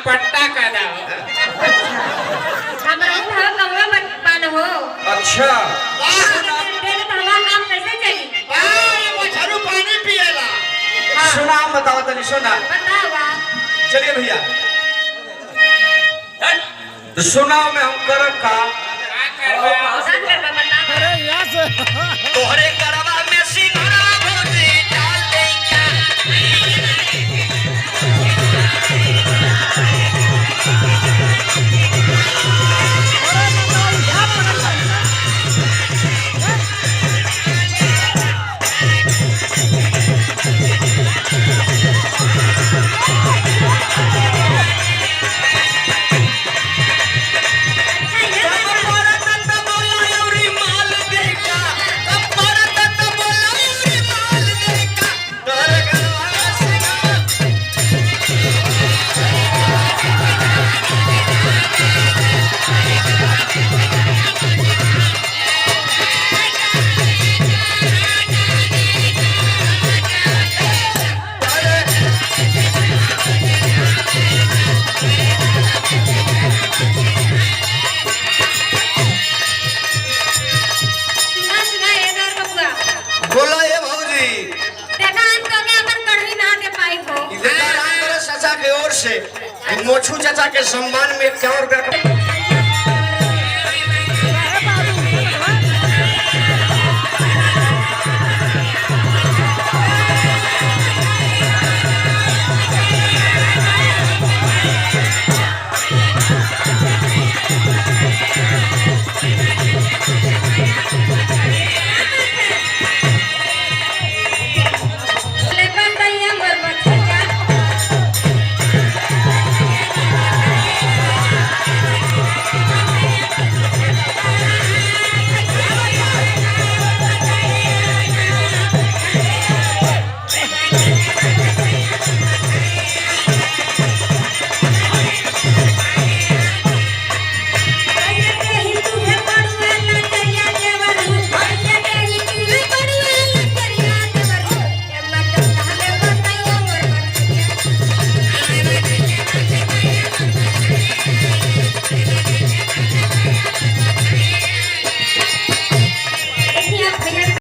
पट्टा का दाओ हमारा भाव कमवा बन हो। अच्छा तेरे तो हमारा काम कैसे चली? वो झाड़ू पानी पिएला। सुना बताओ तनी सुना बताओ आप। चलिए भैया तो सुनाओ मैं हम करब का साथ करवा बता। तोहरे करवा में सिंघाड़ा भौजी डाल देंगे। सुना सुना ये दर बबुआ। बोला ये भौजी देखा हम तो के अपन कढ़ी ना के पाई हो। इधर राम करे चाचा के ओर से मोछू चाचा के सम्मान में ₹1 का